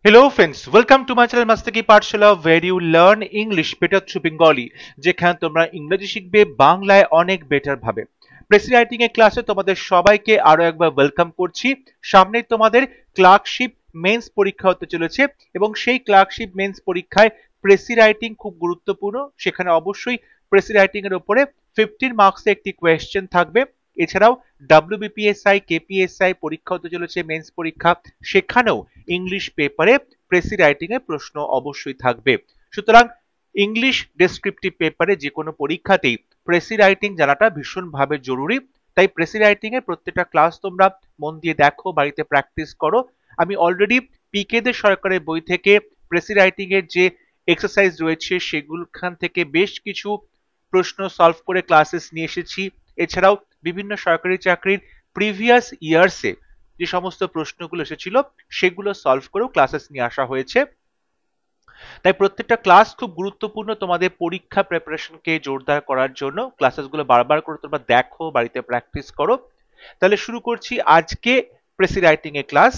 Hello friends, welcome to my channel Mastaki Pathshala where you learn English better through Bengali যেখানে তোমরা ইংরেজি শিখবে বাংলায় অনেক বেটার ভাবে। প্রেসি রাইটিং এর ক্লাসে তোমাদের সবাইকে আরো একবার ওয়েলকাম করছি। সামনে তোমাদের ক্লার্কশিপ মেন্স পরীক্ষা হতে চলেছে এবং সেই ক্লার্কশিপ মেন্স পরীক্ষায় প্রেসি রাইটিং খুব গুরুত্বপূর্ণ। সেখানে অবশ্যই প্রেসি রাইটিং এর উপরে 15 মার্কস একটি কোয়েশ্চেন থাকবে। এছাড়াও WBPSI KPSI পরীক্ষা হতে চলেছে মেন্স পরীক্ষা, সেখানেও ইংলিশ পেপারে প্রেসি রাইটিং এর প্রশ্ন অবশ্যই থাকবে। সুতরাং ইংলিশ ডেসক্রিপটিভ পেপারে যে কোনো পরীক্ষাতেই প্রেসি রাইটিং জানাটা ভীষণভাবে জরুরি। তাই প্রেসি রাইটিং এর প্রত্যেকটা ক্লাস তোমরা মন দিয়ে দেখো, বাড়িতে প্র্যাকটিস করো। আমি অলরেডি পিকে দে সরকারের বই থেকে প্রেসি রাইটিং এর যে এক্সারসাইজ রয়েছে সেগুলোখান থেকে বেশ কিছু প্রশ্ন সলভ করে ক্লাসেস নিয়ে এসেছি। এছাড়াও বিভিন্ন সরকারি চাকরির প্রিভিয়াস ইয়ার্সে যে সমস্ত প্রশ্নগুলো এসেছিল সেগুলো সলভ করেও ক্লাসেস নিয়ে আসা হয়েছে। তাই প্রত্যেকটা ক্লাস খুব গুরুত্বপূর্ণ তোমাদের পরীক্ষা প্রিপারেশনকে জোরদার করার জন্য। ক্লাসেসগুলো বারবার করে তোমরা দেখো, বাড়িতে প্র্যাকটিস করো। তাহলে শুরু করছি আজকে প্রেসি রাইটিং এর ক্লাস।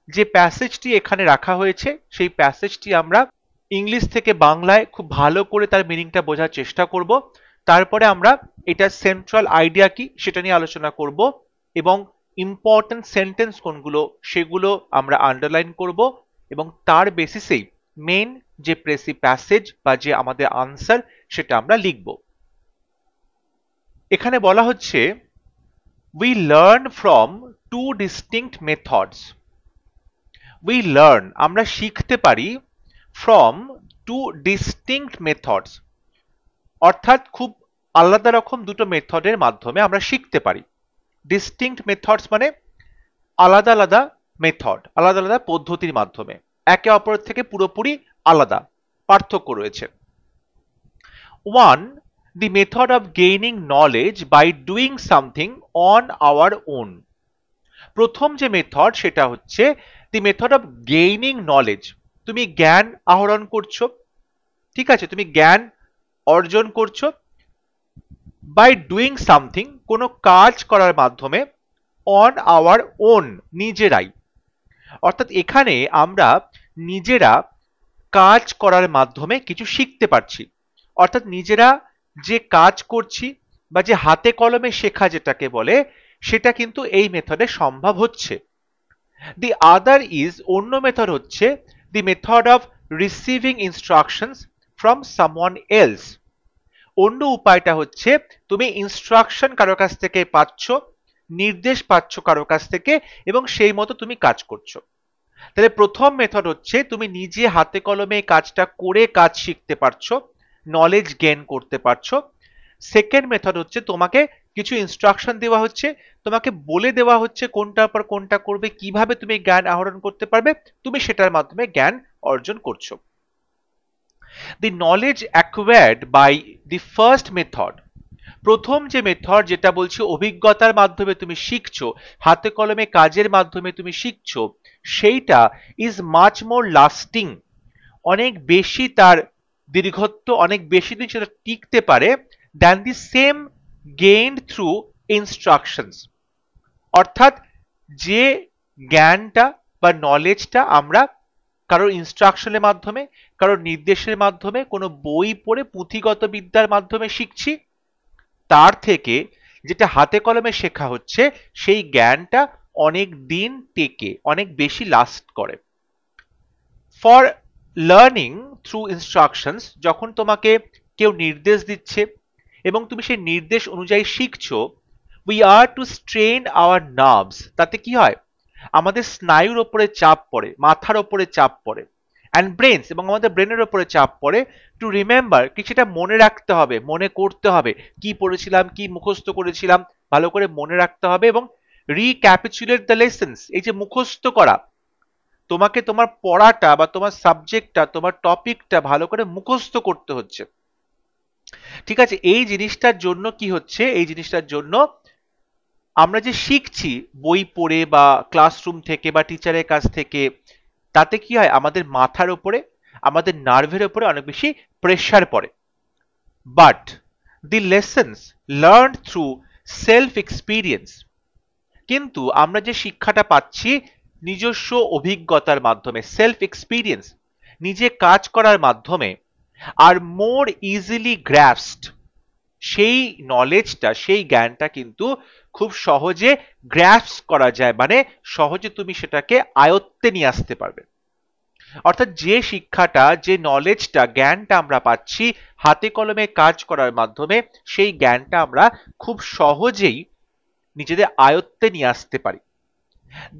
যে প্যাসেজটি এখানে রাখা হয়েছে সেই প্যাসেজটি আমরা ইংলিশ থেকে বাংলায় খুব ভালো করে তার মিনিংটা বোঝার চেষ্টা করব। তারপরে আমরা এটা সেন্ট্রাল আইডিয়া কি সেটা নিয়ে আলোচনা করব এবং ইম্পর্টেন্ট সেন্টেন্স কোনগুলো সেগুলো আমরা আন্ডারলাইন করব এবং তার বেসিসেই মেন যে প্রেসি প্যাসেজ বা যে আমাদের আনসার সেটা আমরা লিখব। এখানে বলা হচ্ছে we learn from two distinct methods. We learn আমরা শিখতে পারি from two distinct methods, অর্থাৎ খুব আলাদা রকম দুটো মেথডের মাধ্যমে আমরা শিখতে পারি। ডিস্টিংক্ট মেথডস মানে আলাদা আলাদা মেথড, আলাদা আলাদা পদ্ধতির মাধ্যমে, একে অপরের থেকে পুরোপুরি আলাদা, পার্থক্য রয়েছে। One, the method of gaining knowledge by doing something on our own. প্রথম যে মেথড সেটা হচ্ছে the method of gaining knowledge. তুমি জ্ঞান আহরণ করছো, ঠিক আছে, তুমি জ্ঞান অর্জন করছো by doing something, কোনো কাজ করার মাধ্যমে, on our own, নিজেরাই। অর্থাৎ এখানে আমরা নিজেরা কাজ করার মাধ্যমে কিছু শিখতে পারছি। অর্থাৎ নিজেরা যে কাজ করছি বা যে হাতে কলমে শেখা যেটাকে বলে সেটা কিন্তু এই মেথডে সম্ভব হচ্ছে। দি আদার ইজ, অন্য মেথড হচ্ছে the method of receiving instructions from someone else. অন্য উপায়টা হচ্ছে তুমি ইনস্ট্রাকশন কারো কাছ থেকে পাচ্ছ, নির্দেশ পাচ্ছ কারো কাছ থেকে এবং সেই মতো তুমি কাজ করছো। তাহলে প্রথম মেথড হচ্ছে তুমি নিজে হাতে কলমে কাজটা করে কাজ শিখতে পারছো, নলেজ গেইন করতে পারছো। সেকেন্ড মেথড হচ্ছে তোমাকে কিছু ইনস্ট্রাকশন দেওয়া হচ্ছে, তোমাকে বলে দেওয়া হচ্ছে কোনটার পর কোনটা করবে, কিভাবে তুমি জ্ঞান আহরণ করতে পারবে, তুমি সেটার মাধ্যমে জ্ঞান অর্জন করছো। The knowledge acquired by the first method, প্রথম যে মেথড যেটা বলছে অভিজ্ঞতার মাধ্যমে তুমি শিখছো, হাতে কলমে কাজের মাধ্যমে তুমি শিখছো, সেইটা ইজ মাচ মোর লাস্টিং, অনেক বেশি তার দীর্ঘত্ব, অনেক বেশি দিন সেটা টিকতে পারে than the same gained through instructions. অর্থাৎ যে জ্ঞানটা বা নলেজটা আমরা কারোর ইনস্ট্রাকশনের মাধ্যমে, কারোর নির্দেশের মাধ্যমে, কোনো বই পড়ে পুঁথিগত বিদ্যার মাধ্যমে শিখছি, তার থেকে যেটা হাতে কলমে শেখা হচ্ছে সেই জ্ঞানটা অনেক দিন টেকে, অনেক বেশি লাস্ট করে। ফর লার্নিং থ্রু ইনস্ট্রাকশনস, যখন তোমাকে কেউ নির্দেশ দিচ্ছে এবং তুমি সেই নির্দেশ অনুযায়ী শিখছো, we are to strain our nerves, তাতে কি হয় আমাদের স্নায়ুর ওপরে চাপ পড়ে, মাথার ওপরে চাপ পড়ে, অ্যান্ড ব্রেনস, এবং আমাদের ব্রেনের ওপরে চাপ পড়ে টু রিমেম্বার, কিছুটা মনে রাখতে হবে, মনে করতে হবে, কি পড়েছিলাম, কি মুখস্থ করেছিলাম, ভালো করে মনে রাখতে হবে এবং রিক্যাপিচুলেট দ্য লেসন্স। এই যে মুখস্থ করা, তোমাকে তোমার পড়াটা বা তোমার সাবজেক্টটা, তোমার টপিকটা ভালো করে মুখস্থ করতে হচ্ছে, ঠিক আছে। এই জিনিসটার জন্য কি হচ্ছে, এই জিনিসটার জন্য আমরা যে শিখছি বই পড়ে বা ক্লাসরুম থেকে বা টিচারের কাছ থেকে, তাতে কি হয় আমাদের মাথার উপরে, আমাদের নার্ভের উপরে অনেক বেশি প্রেসার পড়ে। But the lessons learned through self experience, কিন্তু আমরা যে শিক্ষাটা পাচ্ছি নিজস্ব অভিজ্ঞতার মাধ্যমে, সেলফ এক্সপিরিয়েন্স, নিজে কাজ করার মাধ্যমে, আর মোর ইজিলি গ্রাস্পড, সেই নলেজটা, সেই জ্ঞানটা কিন্তু খুব সহজে গ্রাস্প করা যায়, মানে সহজে তুমি সেটাকে আয়ত্তে নিয়ে আসতে পারবে। অর্থাৎ যে শিক্ষাটা, যে নলেজটা, জ্ঞানটা আমরা পাচ্ছি হাতে কলমে কাজ করার মাধ্যমে, সেই জ্ঞানটা আমরা খুব সহজেই নিজেদের আয়ত্তে নিয়ে আসতে পারি।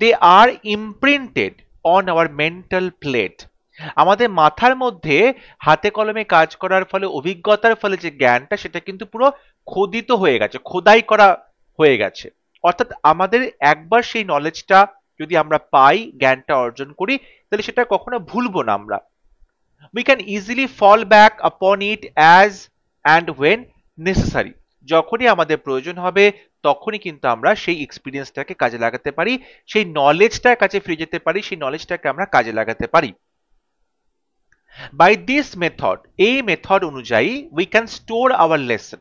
দে আর ইমপ্রিন্টেড অন আওয়ার মেন্টাল প্লেট। আমাদের মাথার মধ্যে হাতে কলমে কাজ করার ফলে, অভিজ্ঞতার ফলে যে জ্ঞানটা, সেটা কিন্তু পুরো খোদিত হয়ে গেছে, খোদাই করা হয়ে গেছে। অর্থাৎ আমাদের একবার সেই নলেজটা যদি আমরা পাই, জ্ঞানটা অর্জন করি, তাহলে সেটা কখনো ভুলবো না আমরা। We can easily fall back upon it as and when necessary. যখনই আমাদের প্রয়োজন হবে তখনই কিন্তু আমরা সেই এক্সপিরিয়েন্সটাকে কাজে লাগাতে পারি, সেই নলেজটার কাছে ফিরে যেতে পারি, সেই নলেজটাকে আমরা কাজে লাগাতে পারি। By this method, এই মেথড অনুযায়ী we can store our lesson.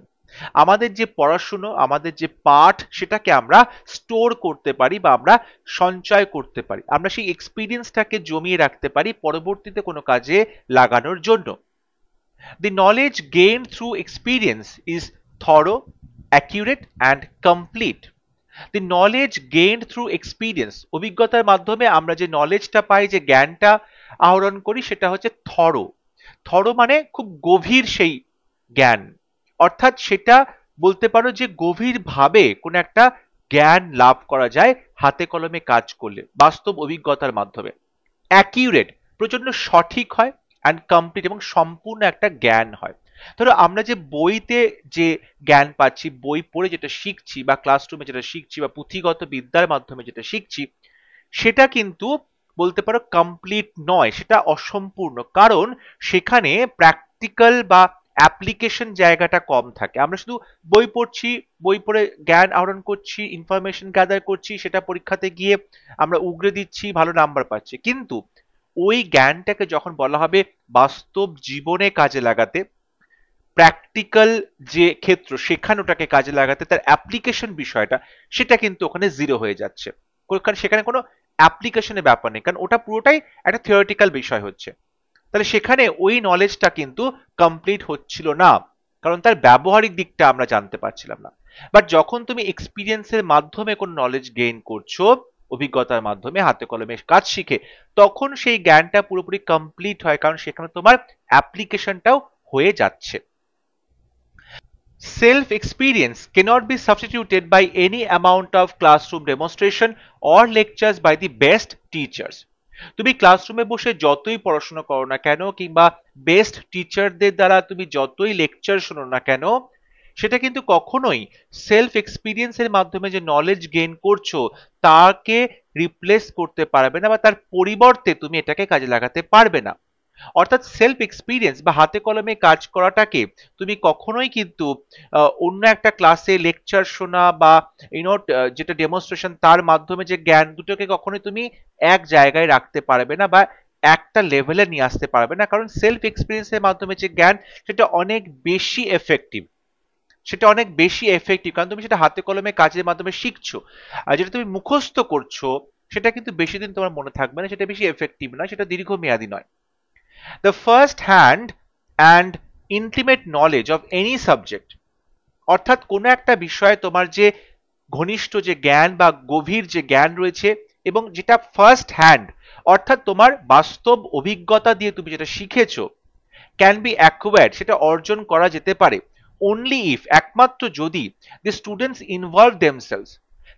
আমাদের যে পড়াশুনো, আমাদের যে পাঠ, সেটাকে আমরা স্টোর করতে পারি বা আমরা সঞ্চয় করতে পারি। আমরা সেই এক্সপিরিয়েন্সটাকে জমিয়ে রাখতে পারি পরবর্তীতে কোনো কাজে লাগানোর জন্য। The knowledge gained through experience is thorough, accurate and complete. The knowledge gained through experience, অভিজ্ঞতার মাধ্যমে আমরা যে নলেজটা পাই, যে জ্ঞানটা আহরণ করি, সেটা হচ্ছে থরো। থরো মানে খুব গভীর সেই জ্ঞান, অর্থাৎ সেটা বলতে পারো যে গভীরভাবে কোনো একটা জ্ঞান লাভ করা যায় হাতে কলমে কাজ করলে, বাস্তব অভিজ্ঞতার মাধ্যমে। অ্যাকিউরেট, প্রচন্ড সঠিক হয়, অ্যান্ড কমপ্লিট, এবং সম্পূর্ণ একটা জ্ঞান হয়। ধরো আমরা যে বইতে যে জ্ঞান পাচ্ছি, বই পড়ে যেটা শিখছি, বা ক্লাসরুমে যেটা শিখছি, বা পুঁথিগত বিদ্যার মাধ্যমে যেটা শিখছি, সেটা কিন্তু বলতে পারো কমপ্লিট নয়, সেটা অসম্পূর্ণ। কারণ সেখানে প্র্যাকটিক্যাল বা অ্যাপ্লিকেশন জায়গাটা কম থাকে। আমরা শুধু বই পড়ছি, বই পড়ে জ্ঞান আহরণ করছি, ইনফরমেশন গ্যাদার করছি, সেটা পরীক্ষাতে গিয়ে আমরা উগরে দিচ্ছি, ভালো নাম্বার পাচ্ছি। কিন্তু ওই জ্ঞানটাকে যখন বলা হবে বাস্তব জীবনে কাজে লাগাতে, প্র্যাকটিক্যাল যে ক্ষেত্র, সেখানে ওটাকে কাজে লাগাতে, তার অ্যাপ্লিকেশন বিষয়টা, সেটা কিন্তু ওখানে জিরো হয়ে যাচ্ছে। সেখানে কোনো অ্যাপ্লিকেশনের ব্যাপার নেই, কারণ ওটা পুরোটাই একটা থিওরিটিক্যাল বিষয় হচ্ছে। তাহলে সেখানে ওই নলেজটা কিন্তু কমপ্লিট হচ্ছিল না, কারণ তার ব্যবহারিক দিকটা আমরা জানতে পারছিলাম না। বাট যখন তুমি এক্সপিরিয়েন্সের মাধ্যমে কোনো নলেজ গেইন করছো, অভিজ্ঞতার মাধ্যমে হাতে কলমে কাজ শিখে, তখন সেই জ্ঞানটা পুরোপুরি কমপ্লিট হয়, কারণ সেখানে তোমার অ্যাপ্লিকেশনটাও হয়ে যাচ্ছে। Self experience cannot be substituted by any amount of classroom demonstration or lectures by the best teachers. তুমি ক্লাসরুমে বসে যতই পড়াশোনা করো না কেন, কিংবা বেস্ট টিচারদের দ্বারা তুমি যতই লেকচার শোনো না কেন, সেটা কিন্তু কখনোই সেলফ এক্সপিরিয়েন্সের মাধ্যমে যে নলেজ গেইন করছো তাকে রিপ্লেস করতে পারবে না, বা তার পরিবর্তে তুমি এটাকে কাজে লাগাতে পারবে না। অর্থাৎ সেলফ এক্সপিরিয়েন্স বা হাতে কলমে কাজ করাটাকে তুমি কখনোই কিন্তু অন্য একটা ক্লাসে লেকচার শোনা বা যেটা ডেমনস্ট্রেশন, তার মাধ্যমে যে জ্ঞান, দুটোকে কখনোই তুমি এক জায়গায় রাখতে পারবে না বা একটা লেভেলে নিয়ে আসতে পারবে না। কারণ সেলফ এক্সপিরিয়েন্সের মাধ্যমে যে জ্ঞান, সেটা অনেক বেশি এফেক্টিভ, সেটা অনেক বেশি এফেক্টিভ, কারণ তুমি সেটা হাতে কলমে কাজের মাধ্যমে শিখছো। আর যেটা তুমি মুখস্থ করছো, সেটা কিন্তু বেশি দিন তোমার মনে থাকবে না, সেটা বেশি এফেক্টিভ নয়, সেটা দীর্ঘমেয়াদী নয়। The first hand and intimate knowledge of any subject, অর্থাৎ কোনো একটা বিষয়ে তোমার যে ঘনিষ্ঠ যে জ্ঞান বা গভীর যে জ্ঞান রয়েছে, এবং যেটা ফার্স্ট হ্যান্ড, অর্থাৎ তোমার বাস্তব অভিজ্ঞতা দিয়ে তুমি যেটা শিখেছো, ক্যান বি অ্যাকুয়ার্ড, সেটা অর্জন করা যেতে পারে only if, একমাত্র যদি, the students involve themselves,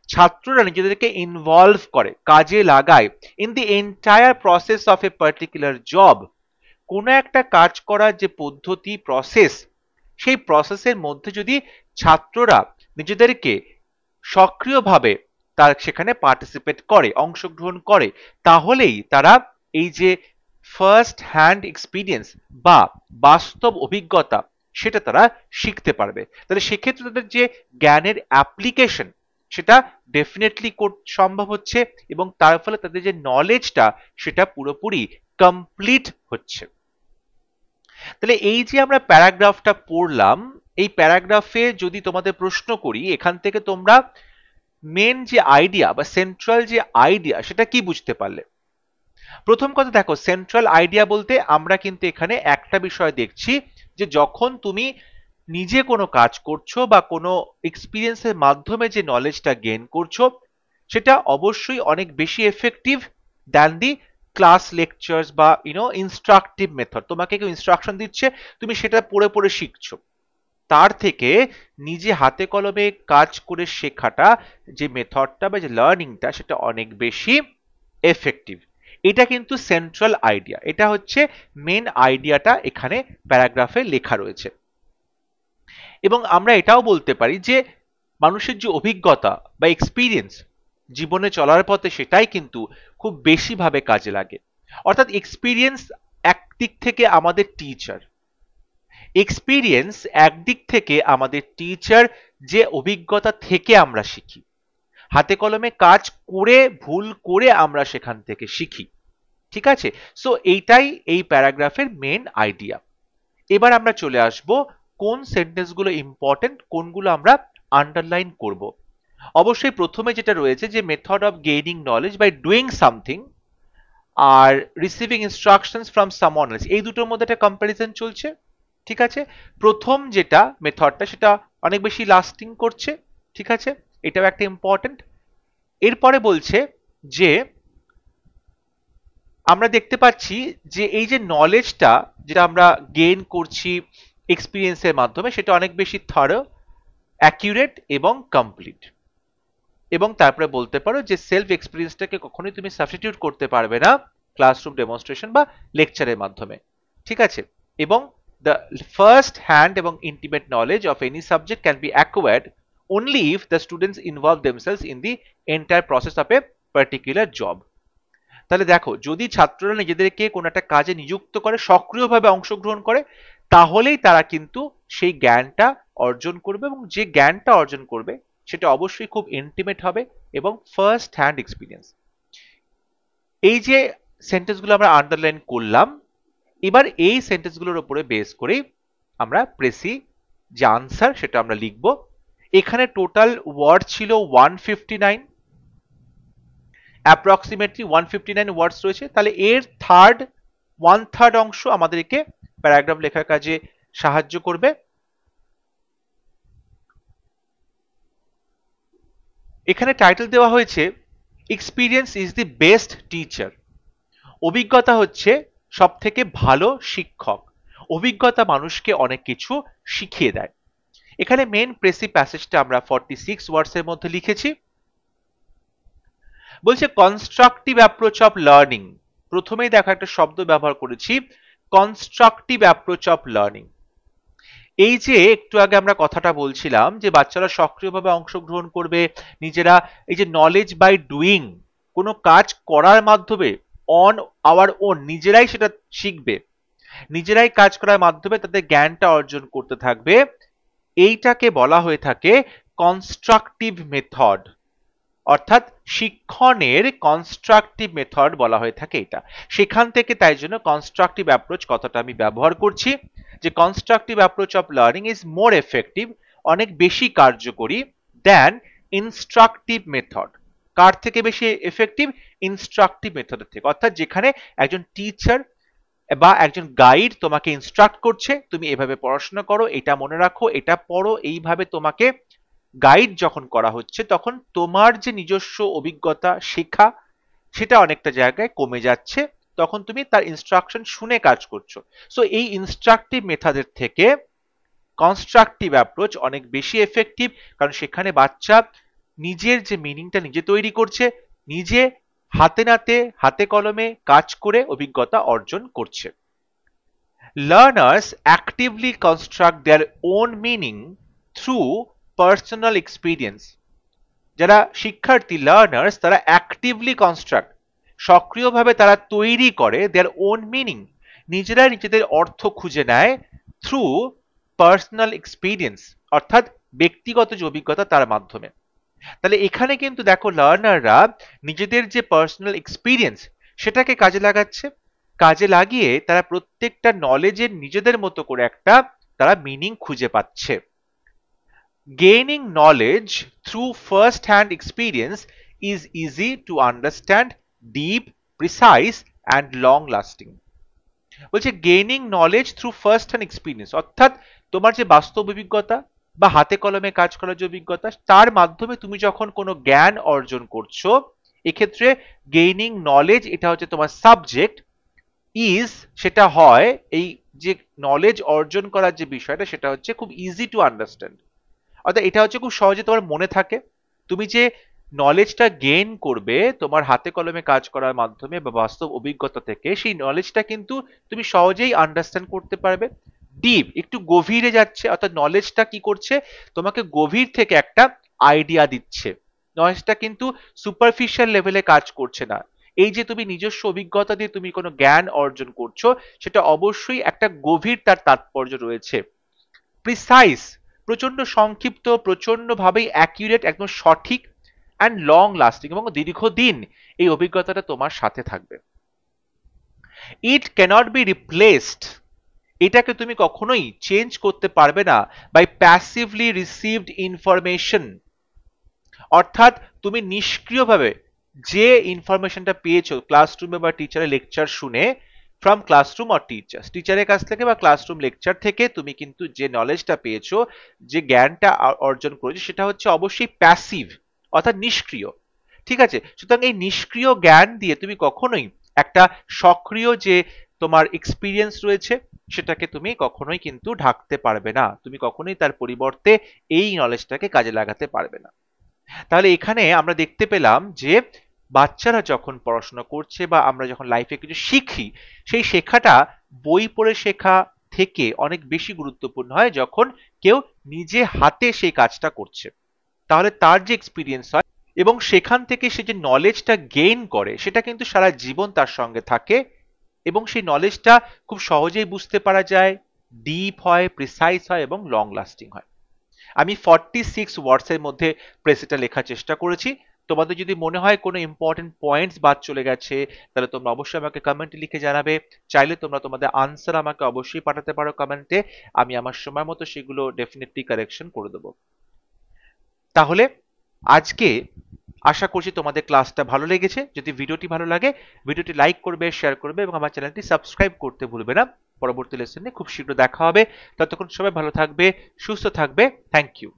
ছাত্ররা নিজেদেরকে ইনভলভ করে, কাজে লাগায়, in the entire process of a particular job, কোনো একটা কাজ করার যে পদ্ধতি, প্রসেস, সেই প্রসেসের মধ্যে যদি ছাত্ররা নিজেদেরকে সক্রিয়ভাবে তার সেখানে পার্টিসিপেট করে, অংশগ্রহণ করে, তাহলেই তারা এই যে ফার্স্ট হ্যান্ড এক্সপিরিয়েন্স বা বাস্তব অভিজ্ঞতা, সেটা তারা শিখতে পারবে। তাহলে সেক্ষেত্রে তাদের যে জ্ঞানের অ্যাপ্লিকেশন, সেটা ডেফিনেটলি সম্ভব হচ্ছে, এবং তার ফলে তাদের যে নলেজটা, সেটা পুরোপুরি কমপ্লিট হচ্ছে। তাহলে এই যে আমরা প্যারাগ্রাফটা পড়লাম, এই প্যারাগ্রাফে যদি তোমাদের প্রশ্ন করি, এখান থেকে তোমরা মেন যে আইডিয়া বা সেন্ট্রাল যে আইডিয়া সেটা কি বুঝতে পারলে? প্রথম কথা দেখো, সেন্ট্রাল আইডিয়া বলতে আমরা কিন্তু এখানে একটা বিষয় দেখছি যে যখন তুমি নিজে কোনো কাজ করছো বা কোনো এক্সপিরিয়েন্সের মাধ্যমে যে নলেজটা গেইন করছো সেটা অবশ্যই অনেক বেশি effective than the class lectures বা ইনস্ট্রাকটিভ মেথড। তোমাকে কেউ ইনস্ট্রাকশন দিচ্ছে, তুমি সেটা পড়ে পড়ে শিখছো। তার থেকে নিজে হাতে কলমে কাজ করে শেখাটা যে মেথডটা বা যে লার্নিংটা সেটা অনেক বেশি এফেক্টিভ। এটা কিন্তু সেন্ট্রাল আইডিয়া, এটা হচ্ছে মেন আইডিয়াটা এখানে প্যারাগ্রাফে লেখা রয়েছে। এবং আমরা এটাও বলতে পারি যে মানুষের যে অভিজ্ঞতা বা এক্সপিরিয়েন্স জীবনে চলার পথে সেটাই কিন্তু খুব বেশি ভাবে কাজে লাগে। অর্থাৎ এক্সপিরিয়েন্স একদিক থেকে আমাদের টিচার, এক্সপিরিয়েন্স একদিক থেকে আমাদের টিচার, যে অভিজ্ঞতা থেকে আমরা শিখি, হাতে কলমে কাজ করে ভুল করে আমরা সেখান থেকে শিখি। ঠিক আছে, সো এইটাই এই প্যারাগ্রাফের মেন আইডিয়া। এবার আমরা চলে আসব কোন সেন্টেন্সগুলো ইম্পর্টেন্ট, কোনগুলো আমরা আন্ডারলাইন করব। অবশ্যই প্রথমে যেটা রয়েছে যে method of gaining knowledge by doing something আর receiving instructions from someone else, এই দুটোর মধ্যে একটা কম্প্যারিজন চলছে। ঠিক আছে, প্রথম যেটা মেথডটা সেটা অনেক বেশি লাস্টিং করছে। ঠিক আছে, এটাও একটা ইম্পর্টেন্ট। এরপরে বলছে যে আমরা দেখতে পাচ্ছি যে এই যে নলেজটা যেটা আমরা গেইন করছি এক্সপিরিয়েন্সের মাধ্যমে সেটা অনেক বেশি থরো, অ্যাকিউরেট এবং কমপ্লিট। এবং তারপরে বলতে পারো যে সেলফ এক্সপিরিয়েন্সটাকে কখনোই তুমি সাবস্টিটিউট করতে পারবে না ক্লাসরুম ডেমনস্ট্রেশন বা লেকচারের মাধ্যমে। ঠিক আছে, এবং দ্য ফার্স্ট হ্যান্ড এবং intimate knowledge of any subject can be acquired only if the students involve themselves in the entire process of a particular job। তাহলে দেখো, যদি ছাত্ররা নিজেদেরকে কোনো একটা কাজে নিযুক্ত করে, সক্রিয়ভাবে অংশগ্রহণ করে, তাহলেই তারা কিন্তু সেই জ্ঞানটা অর্জন করবে, এবং যে জ্ঞানটা অর্জন করবে সেটা অবশ্যই খুব ইন্টিমেট হবে এবং ফার্স্ট হ্যান্ড এক্সপিরিয়েন্স। এই যে সেন্টেন্সগুলো আমরা আন্ডারলাইন করলাম, এবার এই সেন্টেন্সগুলোর উপরে বেস করে আমরা প্রেসি যে আনসার সেটা আমরা লিখব। এখানে টোটাল ওয়ার্ড ছিল 159, অ্যাপ্রক্সিমেটলি 159 ওয়ার্ডস রয়েছে। তাহলে এর ওয়ান থার্ড অংশ আমাদেরকে প্যারাগ্রাফ লেখার কাজে সাহায্য করবে। এখানে টাইটেল দেওয়া হয়েছে experience is the best teacher. অভিজ্ঞতা হচ্ছে সব থেকে ভালো শিক্ষক। অভিজ্ঞতা মানুষকে অনেক কিছু শিখিয়ে দেয়। এখানে মেন প্রেসি প্যাসেজটা আমরা 46 ওয়ার্ডস এর মধ্যে লিখেছি। বলছে কনস্ট্রাকটিভ অ্যাপ্রোচ অফ লার্নিং। প্রথমেই দেখো একটা শব্দ ব্যবহার করেছি, কনস্ট্রাকটিভ অ্যাপ্রোচ অফ লার্নিং। এই যে একটু আগে আমরা কথাটা বলছিলাম যে বাচ্চারা সক্রিয়ভাবে অংশগ্রহণ করবে, নিজেরা এই যে নলেজ বাই ডুইং, কোনো কাজ করার মাধ্যমে অন আওয়ার ওন নিজেরাই সেটা শিখবে, নিজেরাই কাজ করার মাধ্যমে তাদের জ্ঞানটা অর্জন করতে থাকবে, এইটাকে বলা হয়ে থাকে কনস্ট্রাকটিভ মেথড। অর্থাৎ শিক্ষণের কনস্ট্রাকটিভ মেথড বলা হয়ে থাকে এটা। সেখান থেকে তাই জন্য কনস্ট্রাকটিভ অ্যাপ্রোচ কথাটা আমি ব্যবহার করছি, যে constructive approach of learning is more effective, অনেক বেশি কার্যকরী দ্যান ইনস্ট্রাকটিভ মেথড। কার থেকে বেশি এফেক্টিভ? ইনস্ট্রাকটিভ মেথডের থেকে। অর্থাৎ যেখানে একজন টিচার বা একজন গাইড তোমাকে ইনস্ট্রাক্ট করছে, তুমি এভাবে পড়াশোনা করো, এটা মনে রাখো, এটা পড়ো, এইভাবে তোমাকে গাইড যখন করা হচ্ছে, তখন তোমার যে নিজস্ব অভিজ্ঞতা শেখা সেটা অনেকটা জায়গায় কমে যাচ্ছে, তখন তুমি তার ইনস্ট্রাকশন শুনে কাজ করছো। সো এই ইনস্ট্রাকটিভ মেথডের থেকে কনস্ট্রাকটিভ অ্যাপ্রোচ অনেক বেশি এফেক্টিভ, কারণ সেখানে বাচ্চা নিজের যে মিনিংটা নিজে তৈরি করছে, নিজে হাতে নাতে হাতে কলমে কাজ করে অভিজ্ঞতা অর্জন করছে। Learners actively construct their own meaning through personal experience। যারা শিক্ষার্থী লার্নার্স, তারা অ্যাক্টিভলি কনস্ট্রাক্ট, সক্রিয়ভাবে তারা তৈরি করে দেয়ার ওন মিনিং, নিজেরা নিজেদের অর্থ খুঁজে নেয় থ্রু পার্সোনাল এক্সপিরিয়েন্স, অর্থাৎ ব্যক্তিগত যে অভিজ্ঞতা তার মাধ্যমে। তাহলে এখানে কিন্তু দেখো লার্নাররা নিজেদের যে পার্সোনাল এক্সপিরিয়েন্স সেটাকে কাজে লাগাচ্ছে, কাজে লাগিয়ে তারা প্রত্যেকটা নলেজের নিজেদের মতো করে একটা তারা মিনিং খুঁজে পাচ্ছে। gaining knowledge through first hand experience is easy to understand, deep, precise and long lasting। বলছে gaining knowledge through first hand experience, অর্থাৎ তোমার যে বাস্তব অভিজ্ঞতা বা হাতে কলমে কাজ করার যে অভিজ্ঞতা, তার মাধ্যমে তুমি যখন কোনো জ্ঞান অর্জন করছো, এক্ষেত্রে গেইনিং নলেজ এটা হচ্ছে তোমার সাবজেক্ট, ইজ সেটা হয় এই যে নলেজ অর্জন করার যে বিষয়টা সেটা হচ্ছে খুব ইজি টু আন্ডারস্ট্যান্ড, অর্থাৎ এটা হচ্ছে খুব সহজে তোমার মনে থাকে। তুমি যে নলেজটা গেইন করবে তোমার হাতে কলমে কাজ করার মাধ্যমে বা বাস্তব অভিজ্ঞতা থেকে, সেই নলেজটা কিন্তু তুমি সহজেই আন্ডারস্ট্যান্ড করতে পারবে। ডিপ একটু গভীরে যাচ্ছে, অর্থাৎ নলেজটা কি করছে, তোমাকে গভীর থেকে একটা আইডিয়া দিচ্ছে। নলেজটা কিন্তু সুপারফিশিয়াল লেভেলে কাজ করছে না। এই যে তুমি নিজস্ব অভিজ্ঞতা দিয়ে তুমি কোনো জ্ঞান অর্জন করছো, সেটা অবশ্যই একটা গভীর তার তাৎপর্য রয়েছে। প্রিসাইজ প্রচন্ড সংক্ষিপ্ত, প্রচন্ড ভাবেই অ্যাকিউরেট, একদম সঠিক, অ্যান্ড লং লাস্টিং এবং দীর্ঘদিন এই অভিজ্ঞতাটা তোমার সাথে থাকবে। ইট ক্যানট বি রিপ্লেসড, এটাকে তুমি কখনোই চেঞ্জ করতে পারবে না বাই প্যাসিভলি রিসিভড ইনফরমেশন, অর্থাৎ তুমি নিষ্ক্রিয়ভাবে যে ইনফরমেশনটা পেয়েছো ক্লাসরুমে বা টিচারের লেকচার শুনে, ফ্রম ক্লাসরুম অর টিচার্স, টিচারের কাছ থেকে বা ক্লাসরুম লেকচার থেকে তুমি কিন্তু যে নলেজটা পেয়েছো, যে জ্ঞানটা অর্জন করেছো, সেটা হচ্ছে অবশ্যই প্যাসিভ, অর্থাৎ নিষ্ক্রিয়। ঠিক আছে, সুতরাং এই নিষ্ক্রিয় জ্ঞান দিয়ে তুমি কখনোই একটা সক্রিয় যে তোমার এক্সপিরিয়েন্স রয়েছে সেটাকে তুমি কখনোই কিন্তু ঢাকতে পারবে না, তুমি কখনোই তার পরিবর্তে এই নলেজটাকে কাজে লাগাতে পারবে না। তাহলে এখানে আমরা দেখতে পেলাম যে বাচ্চারা যখন পড়াশোনা করছে বা আমরা যখন লাইফে কিছু শিখি, সেই শেখাটা বই পড়ে শেখা থেকে অনেক বেশি গুরুত্বপূর্ণ হয় যখন কেউ নিজে হাতে সেই কাজটা করছে। তাহলে তার যে এক্সপিরিয়েন্স হয় এবং সেখান থেকে সে যে নলেজটা গেইন করে সেটা কিন্তু সারা জীবন তার সঙ্গে থাকে এবং সেই নলেজটা খুব সহজেই বুঝতে পারা যায়, ডিপ হয়, প্রিসাইজ হয় এবং লং লাস্টিং হয়। আমি 46 ওয়ার্ডসের মধ্যে প্রেসিটা লেখার চেষ্টা করেছি। তোমাদের যদি মনে হয় কোনো ইম্পর্টেন্ট পয়েন্টস বাদ চলে গেছে, তাহলে তোমরা অবশ্যই আমাকে কমেন্টে লিখে জানাবে। চাইলে তোমরা তোমাদের আনসার আমাকে অবশ্যই পাঠাতে পারো কমেন্টে, আমি আমার সময় মতো সেগুলো ডেফিনেটলি কারেকশন করে দেবো। তাহলে আজকে আশা করছি তোমাদের ক্লাসটা ভালো লেগেছে। যদি ভিডিওটি ভালো লাগে, ভিডিওটি লাইক করবে, শেয়ার করবে এবং আমার চ্যানেলটি সাবস্ক্রাইব করতে ভুলবে না। পরবর্তী লেসনে খুব শীঘ্র দেখা হবে। ততক্ষণ সবাই ভালো থাকবে, সুস্থ থাকবে। Thank you.